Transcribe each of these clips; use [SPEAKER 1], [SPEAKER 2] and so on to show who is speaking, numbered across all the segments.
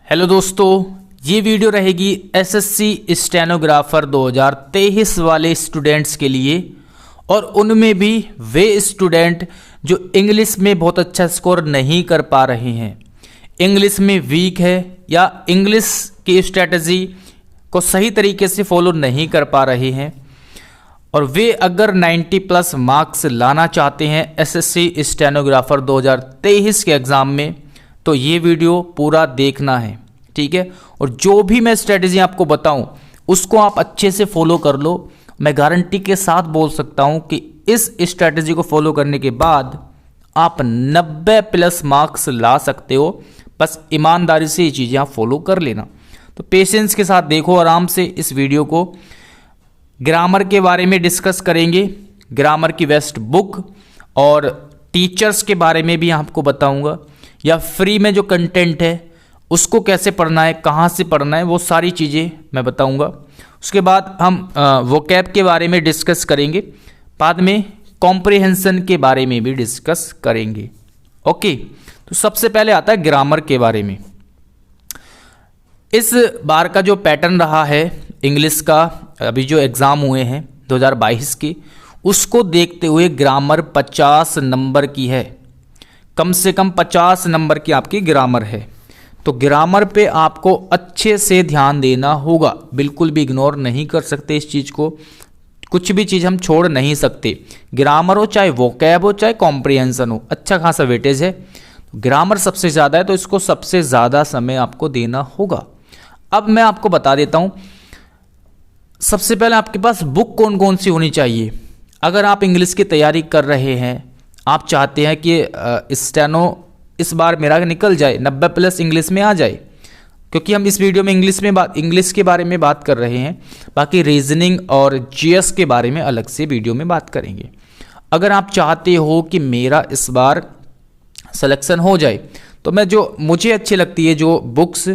[SPEAKER 1] Hello दोस्तों, ये video रहेगी एसएससी स्टेनोग्राफर 2023 वाले स्टूडेंट्स के लिए और उनमें भी वे स्टूडेंट जो इंग्लिश में बहुत अच्छा स्कोर नहीं कर पा रहे हैं, इंग्लिश में वीक है या इंग्लिश की स्ट्रेटजी को सही तरीके से फॉलो नहीं कर पा रहे हैं और वे अगर 90 प्लस मार्क्स लाना चाहते हैं एसएससी स्टेनोग्राफर 2023 के एग्ज़ाम में, तो ये वीडियो पूरा देखना है, ठीक है। और जो भी मैं स्ट्रेटजी आपको बताऊं उसको आप अच्छे से फॉलो कर लो। मैं गारंटी के साथ बोल सकता हूं कि इस स्ट्रेटजी को फॉलो करने के बाद आप 90 प्लस मार्क्स ला सकते हो। बस ईमानदारी से ये चीज़ें आप फॉलो कर लेना। तो पेशेंस के साथ देखो आराम से इस वीडियो को। ग्रामर के बारे में डिस्कस करेंगे, ग्रामर की बेस्ट बुक और टीचर्स के बारे में भी आपको बताऊंगा, या फ्री में जो कंटेंट है उसको कैसे पढ़ना है, कहाँ से पढ़ना है, वो सारी चीज़ें मैं बताऊंगा। उसके बाद हम वोकैब के बारे में डिस्कस करेंगे, बाद में कॉम्प्रिहेंशन के बारे में भी डिस्कस करेंगे। ओके, तो सबसे पहले आता है ग्रामर के बारे में। इस बार का जो पैटर्न रहा है इंग्लिश का, अभी जो एग्ज़ाम हुए हैं 2022 के, उसको देखते हुए ग्रामर 50 नंबर की है, कम से कम 50 नंबर की आपकी ग्रामर है। तो ग्रामर पे आपको अच्छे से ध्यान देना होगा, बिल्कुल भी इग्नोर नहीं कर सकते इस चीज़ को, कुछ भी चीज़ हम छोड़ नहीं सकते। ग्रामर हो चाहे वोकैब हो चाहे कॉम्प्रिहेंशन हो, अच्छा खासा वेटेज है। ग्रामर सबसे ज़्यादा है तो इसको सबसे ज़्यादा समय आपको देना होगा। अब मैं आपको बता देता हूँ, सबसे पहले आपके पास बुक कौन कौन सी होनी चाहिए। अगर आप इंग्लिश की तैयारी कर रहे हैं, आप चाहते हैं कि स्टेनो इस बार मेरा निकल जाए, 90 प्लस इंग्लिश में आ जाए, क्योंकि हम इस वीडियो में इंग्लिश के बारे में बात कर रहे हैं, बाकी रीजनिंग और जीएस के बारे में अलग से वीडियो में बात करेंगे। अगर आप चाहते हो कि मेरा इस बार सिलेक्शन हो जाए, तो मैं जो मुझे अच्छी लगती है, जो बुक्स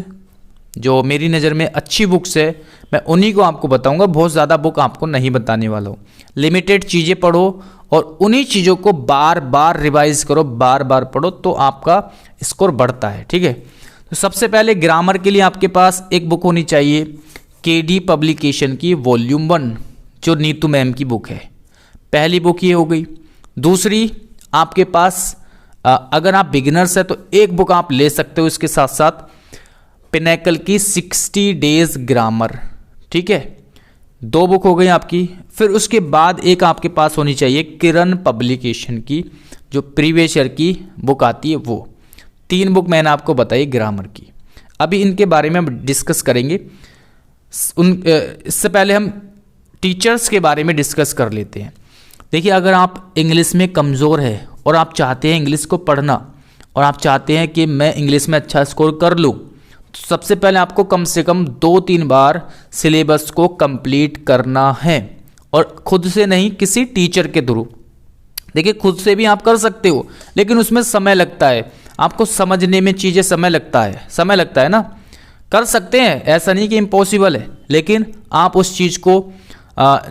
[SPEAKER 1] जो मेरी नज़र में अच्छी बुक्स है, मैं उन्हीं को आपको बताऊंगा। बहुत ज़्यादा बुक आपको नहीं बताने वाला हूँ। लिमिटेड चीज़ें पढ़ो और उन्हीं चीज़ों को बार बार रिवाइज करो, बार बार पढ़ो, तो आपका स्कोर बढ़ता है, ठीक है। तो सबसे पहले ग्रामर के लिए आपके पास एक बुक होनी चाहिए, केडी पब्लिकेशन की वॉल्यूम 1, जो नीतू मैम की बुक है। पहली बुक ये हो गई। दूसरी आपके पास अगर आप बिगिनर्स हैं तो एक बुक आप ले सकते हो इसके साथ साथ, पिनैकल की 60 डेज ग्रामर, ठीक है। 2 बुक हो गई आपकी। फिर उसके बाद एक आपके पास होनी चाहिए किरण पब्लिकेशन की, जो प्रीवियस ईयर की बुक आती है वो। 3 बुक मैंने आपको बताई ग्रामर की। अभी इनके बारे में हम डिस्कस करेंगे। इससे पहले हम टीचर्स के बारे में डिस्कस कर लेते हैं। देखिए, अगर आप इंग्लिश में कमज़ोर है और आप चाहते हैं इंग्लिश को पढ़ना और आप चाहते हैं कि मैं इंग्लिश में अच्छा स्कोर कर लूँ, तो सबसे पहले आपको कम से कम 2-3 बार सिलेबस को कंप्लीट करना है, और खुद से नहीं, किसी टीचर के थ्रू। देखिए, खुद से भी आप कर सकते हो, लेकिन उसमें समय लगता है, आपको समझने में चीज़ें समय लगता है ना। कर सकते हैं, ऐसा नहीं कि इम्पॉसिबल है, लेकिन आप उस चीज़ को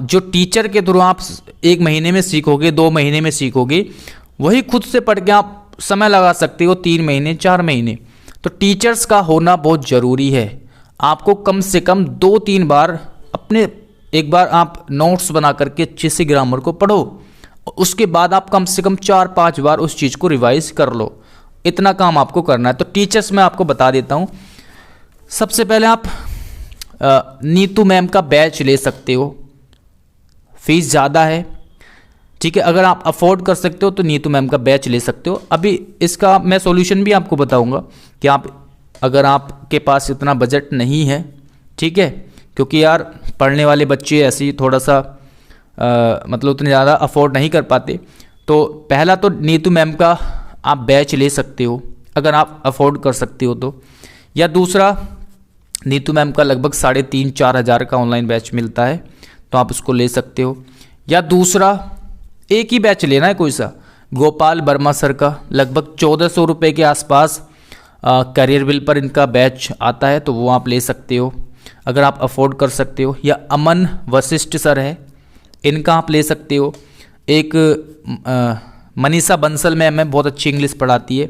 [SPEAKER 1] जो टीचर के थ्रू आप 1 महीने में सीखोगे, 2 महीने में सीखोगे, वही खुद से पढ़ के आप समय लगा सकते हो 3 महीने 4 महीने। तो टीचर्स का होना बहुत ज़रूरी है। आपको कम से कम 2-3 बार एक बार आप नोट्स बना करके अच्छे से ग्रामर को पढ़ो, उसके बाद आप कम से कम 4-5 बार उस चीज़ को रिवाइज कर लो। इतना काम आपको करना है। तो टीचर्स मैं आपको बता देता हूँ। सबसे पहले आप नीतू मैम का बैच ले सकते हो, फीस ज़्यादा है, ठीक है। अगर आप अफोर्ड कर सकते हो तो नीतू मैम का बैच ले सकते हो। अभी इसका मैं सॉल्यूशन भी आपको बताऊंगा कि अगर आपके पास इतना बजट नहीं है, ठीक है, क्योंकि यार पढ़ने वाले बच्चे ऐसे ही थोड़ा सा मतलब उतने ज़्यादा अफोर्ड नहीं कर पाते। तो पहला तो नीतू मैम का आप बैच ले सकते हो अगर आप अफोर्ड कर सकते हो तो, या दूसरा नीतू मैम का लगभग 3,500-4 हज़ार का ऑनलाइन बैच मिलता है, तो आप उसको ले सकते हो। या दूसरा एक ही बैच लेना है कोई सा, गोपाल वर्मा सर का लगभग 1400 रुपये के आसपास करियर बिल पर इनका बैच आता है, तो वो आप ले सकते हो अगर आप अफोर्ड कर सकते हो। या अमन वशिष्ठ सर है, इनका आप ले सकते हो। एक मनीषा बंसल मैम है, बहुत अच्छी इंग्लिश पढ़ाती है,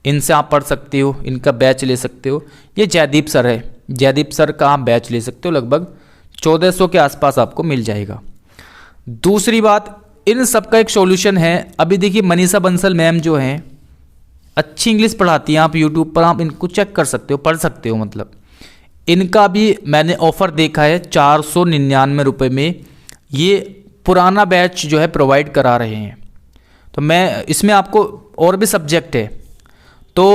[SPEAKER 1] इनसे आप पढ़ सकते हो, इनका बैच ले सकते हो। ये जयदीप सर है, जयदीप सर का आप बैच ले सकते हो, लगभग 1400 के आसपास आपको मिल जाएगा। दूसरी बात, इन सब का एक सॉल्यूशन है। अभी देखिए मनीषा बंसल मैम जो हैं अच्छी इंग्लिश पढ़ाती हैं, आप यूट्यूब पर आप इनको चेक कर सकते हो, पढ़ सकते हो। मतलब इनका भी मैंने ऑफ़र देखा है 499 रुपये में, ये पुराना बैच जो है प्रोवाइड करा रहे हैं। तो मैं इसमें आपको और भी सब्जेक्ट है, तो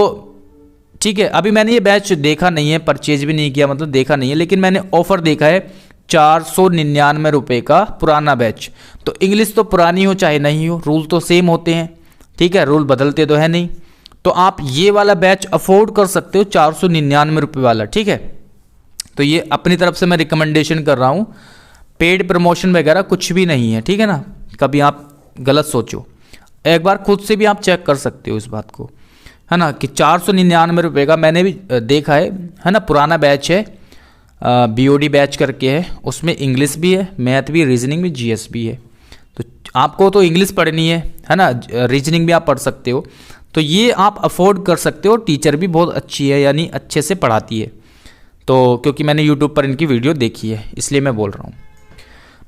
[SPEAKER 1] ठीक है। अभी मैंने ये बैच देखा नहीं है, परचेज भी नहीं किया, मतलब देखा नहीं है, लेकिन मैंने ऑफ़र देखा है 499 रुपये का पुराना बैच। तो इंग्लिश तो पुरानी हो चाहे नहीं हो, रूल तो सेम होते हैं, ठीक है, रूल बदलते तो है नहीं। तो आप ये वाला बैच अफोर्ड कर सकते हो 499 रुपये वाला, ठीक है। तो ये अपनी तरफ से मैं रिकमेंडेशन कर रहा हूँ, पेड प्रमोशन वगैरह कुछ भी नहीं है, ठीक है ना, कभी आप गलत सोचो। एक बार खुद से भी आप चेक कर सकते हो इस बात को, है ना, कि 499 रुपये का मैंने भी देखा है ना। पुराना बैच है, BOD बैच करके है, उसमें इंग्लिश भी है, मैथ भी, रीजनिंग भी, GS भी है। तो आपको तो इंग्लिश पढ़नी है ना, रीजनिंग भी आप पढ़ सकते हो, तो ये आप अफोर्ड कर सकते हो। टीचर भी बहुत अच्छी है, यानी अच्छे से पढ़ाती है, तो क्योंकि मैंने यूट्यूब पर इनकी वीडियो देखी है इसलिए मैं बोल रहा हूँ।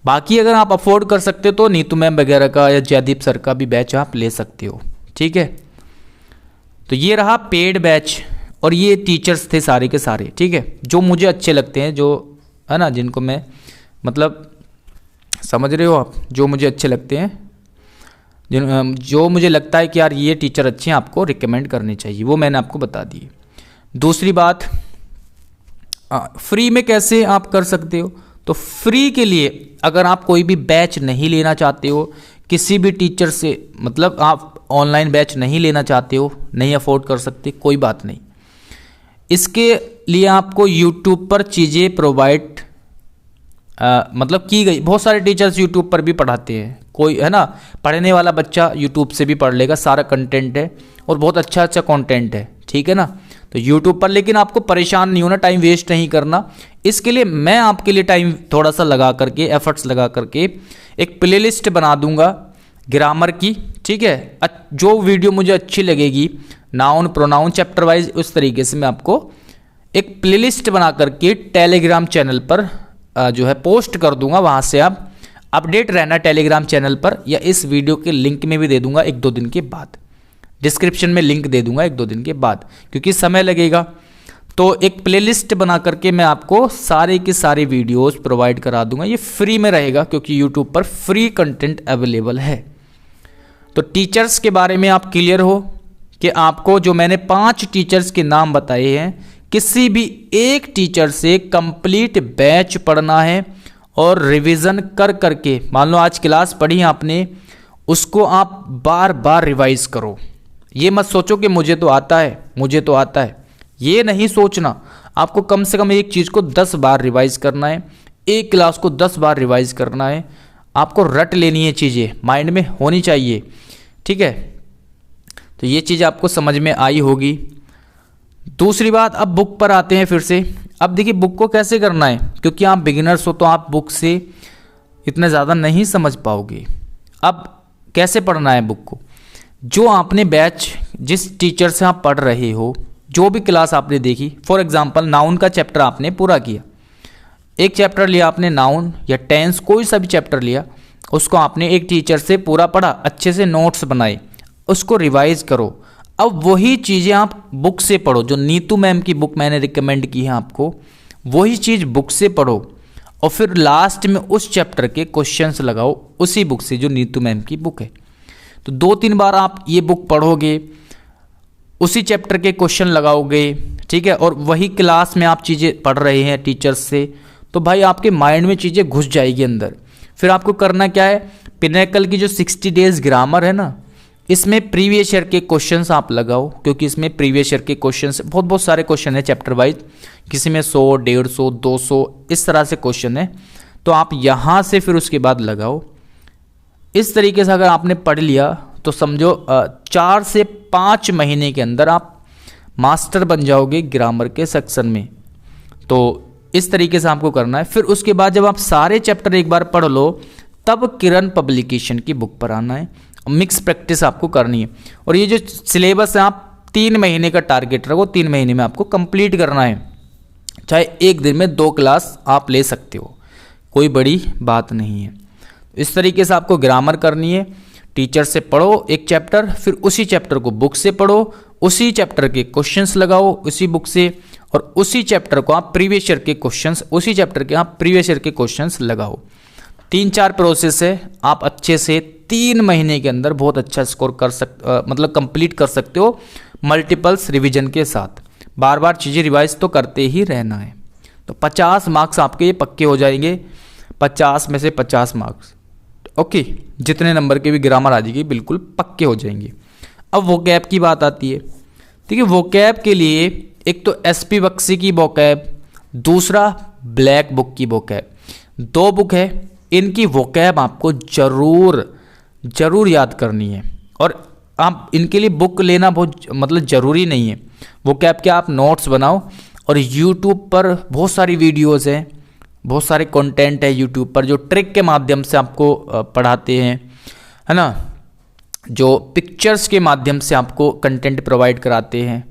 [SPEAKER 1] बाकी अगर आप अफोर्ड कर सकते हो तो नीतू मैम वगैरह का या जयदीप सर का भी बैच आप ले सकते हो, ठीक है। तो ये रहा पेड बैच, और ये टीचर्स थे सारे के सारे, ठीक है, जो मुझे अच्छे लगते हैं, जो है ना, जिनको मैं मतलब समझ रहे हो आप, जो मुझे अच्छे लगते हैं, जो मुझे लगता है कि यार ये टीचर अच्छे हैं, आपको रिकमेंड करने चाहिए, वो मैंने आपको बता दी। दूसरी बात, फ्री में कैसे आप कर सकते हो। तो फ्री के लिए अगर आप कोई भी बैच नहीं लेना चाहते हो किसी भी टीचर से, मतलब आप ऑनलाइन बैच नहीं लेना चाहते हो, नहीं अफोर्ड कर सकते, कोई बात नहीं। इसके लिए आपको यूट्यूब पर चीज़ें प्रोवाइड मतलब की गई, बहुत सारे टीचर्स यूट्यूब पर भी पढ़ाते हैं, कोई है ना, पढ़ने वाला बच्चा यूट्यूब से भी पढ़ लेगा, सारा कंटेंट है और बहुत अच्छा अच्छा कंटेंट है, ठीक है ना। तो यूट्यूब पर, लेकिन आपको परेशान नहीं होना, टाइम वेस्ट नहीं करना। इसके लिए मैं आपके लिए टाइम थोड़ा सा लगा करके, एफर्ट्स लगा करके एक प्लेलिस्ट बना दूंगा ग्रामर की, ठीक है। जो वीडियो मुझे अच्छी लगेगी, नाउन प्रोनाउन चैप्टर वाइज, उस तरीके से मैं आपको एक प्लेलिस्ट बना करके टेलीग्राम चैनल पर जो है पोस्ट कर दूंगा। वहाँ से आप अपडेट रहना टेलीग्राम चैनल पर, या इस वीडियो के लिंक में भी दे दूंगा 1-2 दिन के बाद, डिस्क्रिप्शन में लिंक दे दूंगा 1-2 दिन के बाद, क्योंकि समय लगेगा। तो एक प्लेलिस्ट बना करके मैं आपको सारे के सारे वीडियोस प्रोवाइड करा दूंगा, ये फ्री में रहेगा क्योंकि यूट्यूब पर फ्री कंटेंट अवेलेबल है। तो टीचर्स के बारे में आप क्लियर हो कि आपको जो मैंने 5 टीचर्स के नाम बताए हैं, किसी भी एक टीचर से कंप्लीट बैच पढ़ना है और रिवीजन कर करके, मान लो आज क्लास पढ़ी आपने, उसको आप बार बार रिवाइज करो। ये मत सोचो कि मुझे तो आता है, मुझे तो आता है, ये नहीं सोचना। आपको कम से कम एक चीज़ को 10 बार रिवाइज करना है, एक क्लास को 10 बार रिवाइज करना है। आपको रट लेनी है, चीज़ें माइंड में होनी चाहिए, ठीक है। तो ये चीज़ आपको समझ में आई होगी। दूसरी बात, अब बुक पर आते हैं फिर से। अब देखिए बुक को कैसे करना है, क्योंकि आप बिगिनर्स हो तो आप बुक से इतना ज़्यादा नहीं समझ पाओगे। अब कैसे पढ़ना है बुक को, जो आपने बैच, जिस टीचर से आप पढ़ रहे हो, जो भी क्लास आपने देखी, फॉर एग्जांपल नाउन का चैप्टर आपने पूरा किया, एक चैप्टर लिया आपने नाउन या टेंस, कोई सा भी चैप्टर लिया, उसको आपने एक टीचर से पूरा पढ़ा, अच्छे से नोट्स बनाए, उसको रिवाइज करो। अब वही चीज़ें आप बुक से पढ़ो, जो नीतू मैम की बुक मैंने रिकमेंड की है आपको, वही चीज़ बुक से पढ़ो, और फिर लास्ट में उस चैप्टर के क्वेश्चंस लगाओ उसी बुक से, जो नीतू मैम की बुक है। तो 2-3 बार आप ये बुक पढ़ोगे, उसी चैप्टर के क्वेश्चन लगाओगे, ठीक है, और वही क्लास में आप चीज़ें पढ़ रहे हैं टीचर्स से, तो भाई आपके माइंड में चीज़ें घुस जाएगी अंदर। फिर आपको करना क्या है, पिनेकल की जो 60 डेज ग्रामर है ना, इसमें प्रीवियस ईयर के क्वेश्चंस आप लगाओ, क्योंकि इसमें प्रीवियस ईयर के क्वेश्चंस बहुत सारे क्वेश्चन है चैप्टर वाइज, किसी में 100, 150, 200 इस तरह से क्वेश्चन है। तो आप यहाँ से फिर उसके बाद लगाओ। इस तरीके से अगर आपने पढ़ लिया तो समझो 4 से 5 महीने के अंदर आप मास्टर बन जाओगे ग्रामर के सेक्शन में। तो इस तरीके से आपको करना है। फिर उसके बाद जब आप सारे चैप्टर एक बार पढ़ लो, तब किरण पब्लिकेशन की बुक पर आना है, मिक्स प्रैक्टिस आपको करनी है। और ये जो सिलेबस है आप 3 महीने का टारगेट रखो, 3 महीने में आपको कंप्लीट करना है। चाहे एक दिन में 2 क्लास आप ले सकते हो, कोई बड़ी बात नहीं है। इस तरीके से आपको ग्रामर करनी है। टीचर से पढ़ो एक चैप्टर, फिर उसी चैप्टर को बुक से पढ़ो, उसी चैप्टर के क्वेश्चंस लगाओ उसी बुक से, और उसी चैप्टर को आप प्रीवियस ईयर के क्वेश्चंस, उसी चैप्टर के आप प्रीवियस ईयर के क्वेश्चंस लगाओ। 3-4 प्रोसेस है, आप अच्छे से 3 महीने के अंदर बहुत अच्छा स्कोर कर मतलब कंप्लीट कर सकते हो मल्टीपल्स रिवीजन के साथ। बार बार चीज़ें रिवाइज तो करते ही रहना है। तो 50 मार्क्स आपके ये पक्के हो जाएंगे, 50 में से 50 मार्क्स, ओके। जितने नंबर के भी ग्रामर आ जाएगी बिल्कुल पक्के हो जाएंगे। अब वोकैब की बात आती है। ठीक है, वोकैब के लिए एक तो एसपी बख्शी की वोकैब, दूसरा ब्लैक बुक की वोकैब, 2 बुक है। इनकी वोकैब आपको ज़रूर याद करनी है, और आप इनके लिए बुक लेना बहुत मतलब ज़रूरी नहीं है। वोकैब के आप नोट्स बनाओ, और यूट्यूब पर बहुत सारी वीडियोज़ हैं, बहुत सारे कंटेंट है यूट्यूब पर जो ट्रिक के माध्यम से आपको पढ़ाते हैं, है ना, जो पिक्चर्स के माध्यम से आपको कंटेंट प्रोवाइड कराते हैं।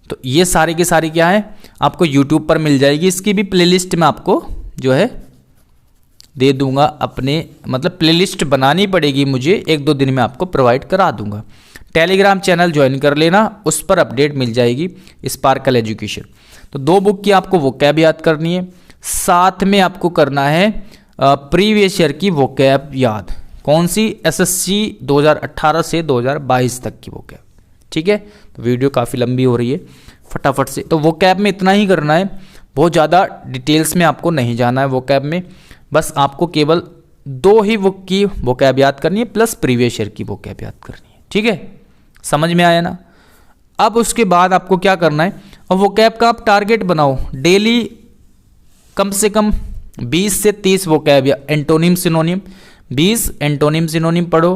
[SPEAKER 1] तो ये सारे के सारे क्या है आपको यूट्यूब पर मिल जाएगी। इसकी भी प्लेलिस्ट में आपको जो है दे दूंगा, अपने मतलब प्लेलिस्ट बनानी पड़ेगी मुझे, 1-2 दिन में आपको प्रोवाइड करा दूंगा। टेलीग्राम चैनल ज्वाइन कर लेना, उस पर अपडेट मिल जाएगी स्पार्कल एजुकेशन। तो 2 बुक की आपको वोकैब याद करनी है, साथ में आपको करना है प्रीवियस ईयर की वोकैब याद। कौन सी? एसएससी 2018 से 2022 तक की वोकैब। ठीक है, तो वीडियो काफ़ी लंबी हो रही है, फटाफट से। तो वोकैब में इतना ही करना है, बहुत ज़्यादा डिटेल्स में आपको नहीं जाना है वोकैब में। बस आपको केवल 2 ही बुक की वोकैब याद करनी है, प्लस प्रीवियस ईयर की वोकैब याद करनी है। ठीक है, समझ में आया ना? अब उसके बाद आपको क्या करना है, अब वोकैब का आप टारगेट बनाओ। डेली कम से कम 20 से 30 वोकैब या एंटोनिम सिनोनिम, 20 एंटोनिम सिनोनिम पढ़ो,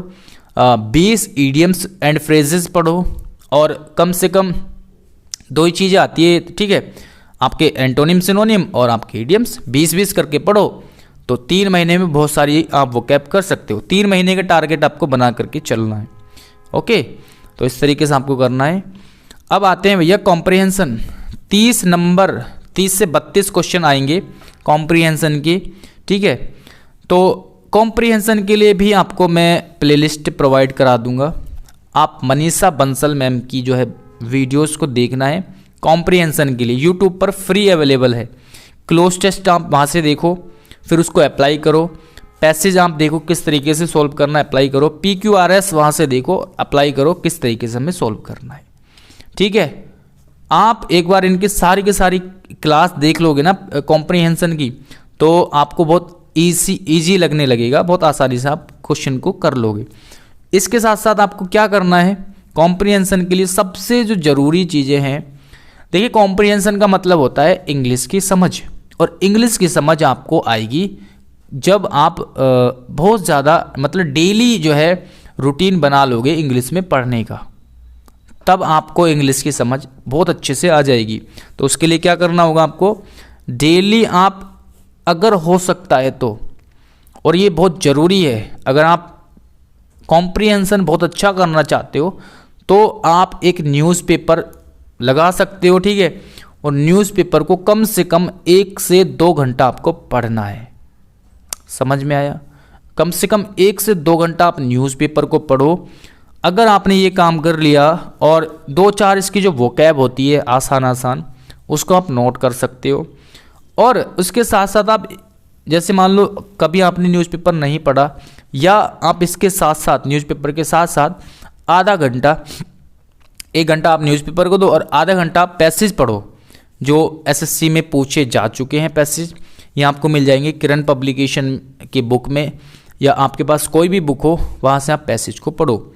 [SPEAKER 1] 20 ईडियम्स एंड फ्रेजेस पढ़ो, और कम से कम 2 ही चीज़ें आती है। ठीक है, आपके एंटोनिम सिनोनिम और आपके ईडियम्स 20-20 करके पढ़ो, तो 3 महीने में बहुत सारी आप वोकैब कर सकते हो। 3 महीने का टारगेट आपको बना करके चलना है। ओके, तो इस तरीके से आपको करना है। अब आते हैं भैया कॉम्प्रिहेंशन। 30 नंबर, 30 से 32 क्वेश्चन आएंगे कॉम्प्रिहेंशन के। ठीक है, तो कॉम्प्रिहेंशन के लिए भी आपको मैं प्लेलिस्ट प्रोवाइड करा दूंगा। आप मनीषा बंसल मैम की जो है वीडियोस को देखना है कॉम्प्रिहेंशन के लिए, यूट्यूब पर फ्री अवेलेबल है। क्लोज टेस्ट आप वहाँ से देखो, फिर उसको अप्लाई करो। पैसेज आप देखो किस तरीके से सॉल्व करना है, अप्लाई करो। PQRS वहाँ से देखो, अप्लाई करो किस तरीके से हमें सॉल्व करना है। ठीक है, आप एक बार इनकी सारी की सारी क्लास देख लोगे ना कॉम्प्रिहेंशन की, तो आपको बहुत इजी लगने लगेगा, बहुत आसानी से आप क्वेश्चन को कर लोगे। इसके साथ साथ आपको क्या करना है, कॉम्प्रिहेंशन के लिए सबसे जो ज़रूरी चीज़ें हैं, देखिए कॉम्प्रिहेंशन का मतलब होता है इंग्लिश की समझ, और इंग्लिश की समझ आपको आएगी जब आप बहुत ज़्यादा मतलब डेली जो है रूटीन बना लोगे इंग्लिश में पढ़ने का, तब आपको इंग्लिश की समझ बहुत अच्छे से आ जाएगी। तो उसके लिए क्या करना होगा आपको, डेली आप अगर हो सकता है तो, और ये बहुत ज़रूरी है, अगर आप कॉम्प्रिहेंशन बहुत अच्छा करना चाहते हो तो आप एक न्यूज़पेपर लगा सकते हो। ठीक है, और न्यूज़पेपर को कम से कम 1 से 2 घंटा आपको पढ़ना है। समझ में आया? कम से कम 1 से 2 घंटा आप न्यूज़पेपर को पढ़ो। अगर आपने ये काम कर लिया, और 2-4 इसकी जो वोकैब होती है आसान उसको आप नोट कर सकते हो। और उसके साथ साथ आप जैसे मान लो कभी आपने न्यूज़पेपर नहीं पढ़ा, या आप इसके साथ साथ न्यूज़पेपर के साथ साथ आधा घंटा 1 घंटा आप न्यूज़पेपर को दो, और आधा घंटा आप पैसेज पढ़ो जो एसएससी में पूछे जा चुके हैं। पैसेज ये आपको मिल जाएंगे किरण पब्लिकेशन की बुक में, या आपके पास कोई भी बुक हो वहाँ से आप पैसेज को पढ़ो।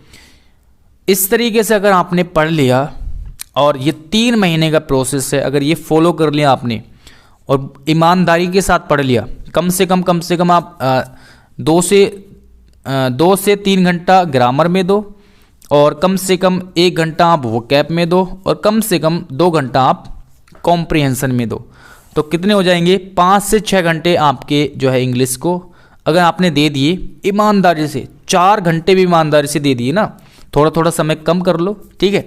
[SPEAKER 1] इस तरीके से अगर आपने पढ़ लिया, और ये 3 महीने का प्रोसेस है, अगर ये फॉलो कर लिया आपने और ईमानदारी के साथ पढ़ लिया, कम से कम आप 2 से 3 घंटा ग्रामर में दो, और कम से कम 1 घंटा आप वोकैब में दो, और कम से कम 2 घंटा आप कॉम्प्रिहेंशन में दो, तो कितने हो जाएंगे 5 से 6 घंटे आपके जो है इंग्लिश को अगर आपने दे दिए ईमानदारी से, 4 घंटे भी ईमानदारी से दे दिए ना, थोड़ा थोड़ा समय कम कर लो। ठीक है,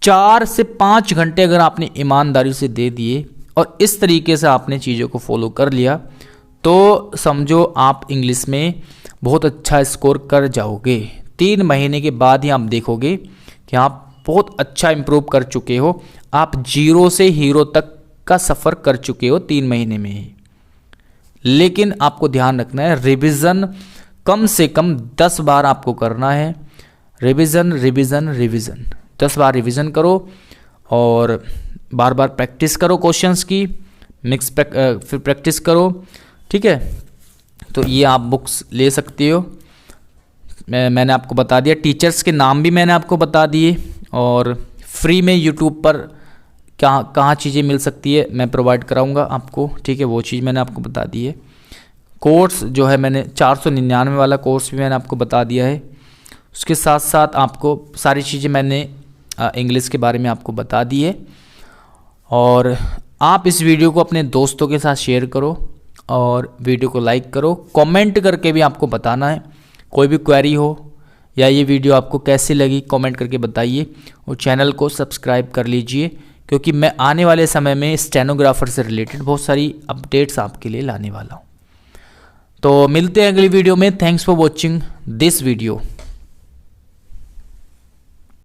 [SPEAKER 1] 4 से 5 घंटे अगर आपने ईमानदारी से दे दिए और इस तरीके से आपने चीज़ों को फॉलो कर लिया तो समझो आप इंग्लिश में बहुत अच्छा स्कोर कर जाओगे। 3 महीने के बाद ही आप देखोगे कि आप बहुत अच्छा इम्प्रूव कर चुके हो। आप 0 से हीरो तक का सफ़र कर चुके हो 3 महीने में ही। लेकिन आपको ध्यान रखना है, रिवीजन कम से कम 10 बार आपको करना है। रिवीजन रिवीजन रिवीजन 10 बार रिवीजन करो और बार बार प्रैक्टिस करो क्वेश्चंस की, फिर प्रैक्टिस करो, ठीक है। तो ये आप बुक्स ले सकते हो। मैंने आपको बता दिया, टीचर्स के नाम भी मैंने आपको बता दिए और फ्री में यूट्यूब पर कहाँ चीज़ें मिल सकती है मैं प्रोवाइड कराऊंगा आपको, ठीक है। वो चीज़ मैंने आपको बता दी है। कोर्स जो है मैंने 499 वाला कोर्स भी मैंने आपको बता दिया है। उसके साथ साथ आपको सारी चीज़ें मैंने इंग्लिश के बारे में आपको बता दी है। और आप इस वीडियो को अपने दोस्तों के साथ शेयर करो और वीडियो को लाइक करो। कमेंट करके भी आपको बताना है, कोई भी क्वेरी हो या ये वीडियो आपको कैसी लगी कमेंट करके बताइए। और चैनल को सब्सक्राइब कर लीजिए क्योंकि मैं आने वाले समय में स्टेनोग्राफर से रिलेटेड बहुत सारी अपडेट्स आपके लिए लाने वाला हूँ। तो मिलते हैं अगली वीडियो में। Thanks for watching this video.